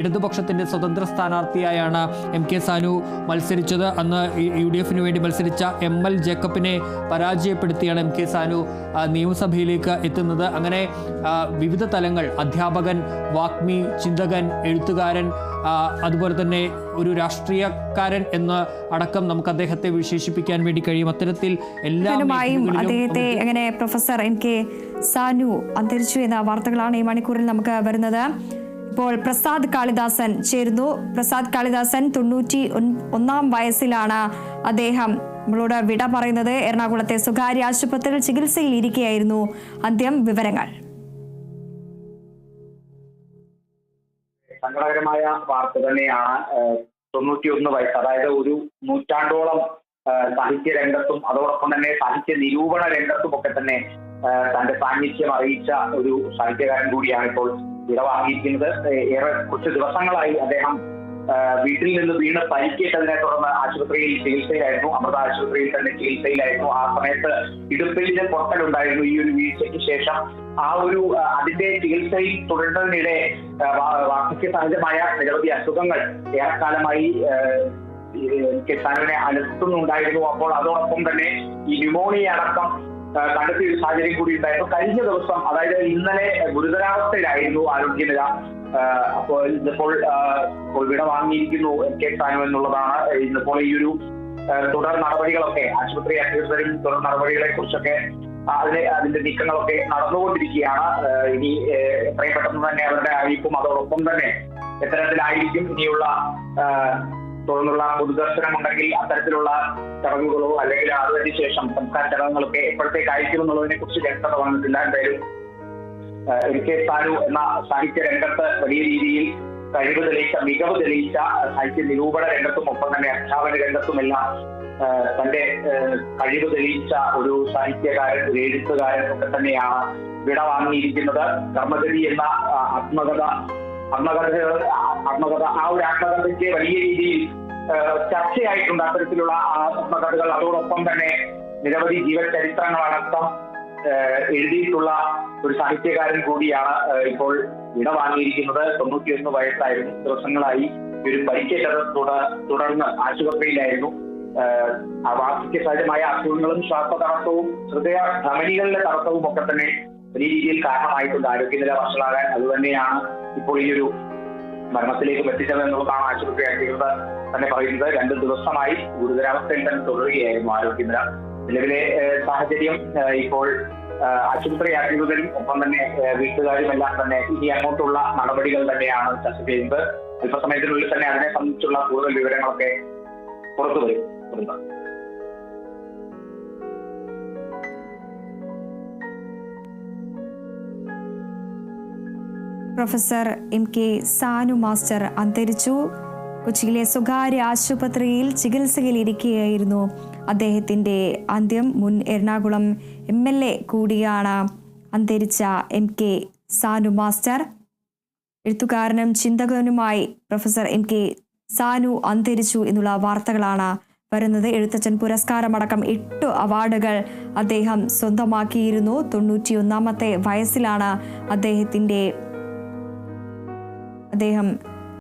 ഇടതുപക്ഷത്തിന്റെ സ്വതന്ത്ര സ്ഥാനാർത്ഥിയായാണ് MK സാനു മത്സരിച്ചത്. അന്ന് UDF വേണ്ടി മത്സരിച്ച ML ജേക്കബിനെ പരാജയപ്പെടുത്തിയാണ് MK സാനു നിയമസഭയിലേക്ക് എത്തുന്നത്. അങ്ങനെ വിവിധ തലങ്ങൾ, അധ്യാപകൻ, വാഗ്മി, ചിന്തകൻ, എഴുത്തുകാരൻ, അതുപോലെ തന്നെ ഒരു രാഷ്ട്രീയക്കാരൻ എന്ന് അടക്കം നമുക്ക് അദ്ദേഹത്തെ വിശേഷിപ്പിക്കാൻ വേണ്ടി കഴിയും. അത്തരത്തിൽ അദ്ദേഹത്തെ എങ്ങനെ പ്രൊഫസർ MK സാനു അന്തരിച്ചു എന്ന വാർത്തകളാണ് ഈ മണിക്കൂറിൽ നമുക്ക് വരുന്നത്. ഇപ്പോൾ പ്രസാദ് കാളിദാസൻ ചേരുന്നു. പ്രസാദ് കാളിദാസൻ 91 വയസ്സിലാണ് അദ്ദേഹം നമ്മളോട് വിട പറയുന്നത്. എറണാകുളത്തെ സ്വകാര്യ ആശുപത്രിയിൽ ചികിത്സയിൽ ഇരിക്കുകയായിരുന്നു. അന്ത്യം വിവരങ്ങൾ. സങ്കടകരമായ വാർത്ത തന്നെയാണ്. 91 വയസ്സ്, അതായത് ഒരു നൂറ്റാണ്ടോളം സാഹിത്യ രംഗത്തും അതോടൊപ്പം തന്നെ സാഹിത്യ നിരൂപണ രംഗത്തും ഒക്കെ തന്നെ തന്റെ സാന്നിധ്യം അറിയിച്ച ഒരു സാഹിത്യകാരൻ കൂടിയാണ് ഇപ്പോൾ വിടവാങ്ങിയിരിക്കുന്നത്. കുറച്ച് ദിവസങ്ങളായി അദ്ദേഹം വീട്ടിൽ നിന്ന് വീണ് പരിക്കേറ്റതിനെ തുടർന്ന് ആശുപത്രിയിൽ ചികിത്സയിലായിരുന്നു. അമൃത ആശുപത്രിയിൽ തന്നെ ചികിത്സയിലായിരുന്നു. ആ സമയത്ത് ഇടുപ്പിന്റെ പൊട്ടലുണ്ടായിരുന്നു. ഈ ഒരു വീഴ്ചയ്ക്ക് ശേഷം അതിന്റെ ചികിത്സയിൽ തുടരുന്നതിനിടെ വാർദ്ധക്യ സഹജമായ നിരവധി അസുഖങ്ങൾ ഏറെക്കാലമായി സാനുവിനെ അലട്ടുന്നുണ്ടായിരുന്നു. അപ്പോൾ അതോടൊപ്പം തന്നെ ഈ ന്യൂമോണിയ അടക്കം കണ്ടെത്തിയ ഒരു സാഹചര്യം കൂടി ഉണ്ടായിരുന്നു. കഴിഞ്ഞ ദിവസം, അതായത് ഇന്നലെ ഗുരുതരാവസ്ഥയിലായിരുന്നു ആരോഗ്യനില. അപ്പോൾ ഇന്നിപ്പോൾ വിട വാങ്ങിയിരിക്കുന്നു MK സാനു എന്നുള്ളതാണ്. ഇന്നിപ്പോൾ ഈ ഒരു തുടർ നടപടികളൊക്കെ, ആശുപത്രി അധികൃതരും തുടർ നടപടികളെ കുറിച്ചൊക്കെ അതിന്റെ നീക്കങ്ങളൊക്കെ നടന്നുകൊണ്ടിരിക്കുകയാണ്. ഇനി എത്രയും പെട്ടെന്ന് തന്നെ അവരുടെ അറിയിപ്പും അതോടൊപ്പം തന്നെ എത്തരത്തിലായിരിക്കും ഇനിയുള്ള തുടർന്നുള്ള പൊതുദർശനം ഉണ്ടെങ്കിൽ അത്തരത്തിലുള്ള ചടങ്ങുകളോ അല്ലെങ്കിൽ അതിനുശേഷം സംസ്കാര ചടങ്ങുകളൊക്കെ എപ്പോഴത്തേക്ക് അയക്കും എന്നുള്ളതിനെ കുറിച്ച് വ്യക്തത വന്നിട്ടില്ല. എന്തായാലും MK സാനു എന്ന സാഹിത്യ രംഗത്ത് വലിയ രീതിയിൽ മികവ് തെളിയിച്ച സാഹിത്യ നിരൂപണ രംഗത്തും ഒപ്പം തന്നെ അധ്യാപന രംഗത്തുമെല്ലാം തന്റെ കഴിവ് തെളിയിച്ച ഒരു സാഹിത്യകാരൻ, ഒരു എഴുത്തുകാരൻ ഒക്കെ തന്നെയാണ് വിട വാങ്ങിയിരിക്കുന്നത്. കർമ്മഗതി എന്ന ആത്മകഥ ആ ഒരു ആത്മകഥയ്ക്ക് വലിയ രീതിയിൽ ചർച്ചയായിട്ടുണ്ട്. അത്തരത്തിലുള്ള ആത്മകഥകൾ, അതോടൊപ്പം തന്നെ നിരവധി ജീവചരിത്രങ്ങളടക്കം എഴുതിയിട്ടുള്ള ഒരു സാഹിത്യകാരൻ കൂടിയാണ് ഇപ്പോൾ വിട വാങ്ങിയിരിക്കുന്നത്. 91 വയസ്സായിരുന്നു. ദിവസങ്ങളായി ഒരു പരിക്കേറ്റത് തുടർന്ന് ആശുപത്രിയിലായിരുന്നു. വാർദ്ധക്യ സഹജമായ അസുഖങ്ങളും ശ്വാസതടസ്സവും ഹൃദയ ധമനികളിലെ തടസ്സവും ഒക്കെ തന്നെ വലിയ രീതിയിൽ കാരണമായിട്ടുണ്ട് ആരോഗ്യനില വഷളാകാൻ. അതുതന്നെയാണ് ഇപ്പോൾ ഈ ഒരു മരണത്തിലേക്ക് എത്തിച്ചത് എന്നുള്ളതാണ് ആശുപത്രി അധികൃതർ തന്നെ പറയുന്നത്. 2 ദിവസമായി ഗുരുതരാവസ്ഥയിൽ തന്നെ തുടരുകയായിരുന്നു ആരോഗ്യനില. നിലവിലെ സാഹചര്യം ഇപ്പോൾ ആശുപത്രി അധികൃതരും ഒപ്പം തന്നെ വീട്ടുകാരും എല്ലാം തന്നെ ഇനി അങ്ങോട്ടുള്ള നടപടികൾ തന്നെയാണ് ചർച്ച ചെയ്യുന്നത്. അല്പസമയത്തിനുള്ളിൽ തന്നെ അതിനെ സംബന്ധിച്ചുള്ള കൂടുതൽ വിവരങ്ങളൊക്കെ പുറത്തു വരും. പ്രൊഫസർ MK സാനു മാസ്റ്റർ അന്തരിച്ചു. കൊച്ചിയിലെ സ്വകാര്യ ആശുപത്രിയിൽ ചികിത്സയിലിരിക്കുകയായിരുന്നു. അദ്ദേഹത്തിൻ്റെ അന്ത്യം മുൻ എറണാകുളം MLA കൂടിയാണ് അന്തരിച്ച MK സാനു മാസ്റ്റർ. എഴുത്തുകാരനും ചിന്തകനുമായി പ്രൊഫസർ MK സാനു അന്തരിച്ചു എന്നുള്ള വാർത്തകളാണ് വരുന്നത്. എഴുത്തച്ഛൻ പുരസ്കാരമടക്കം 8 അവാർഡുകൾ അദ്ദേഹം സ്വന്തമാക്കിയിരുന്നു. 91 വയസ്സിലാണ് അദ്ദേഹം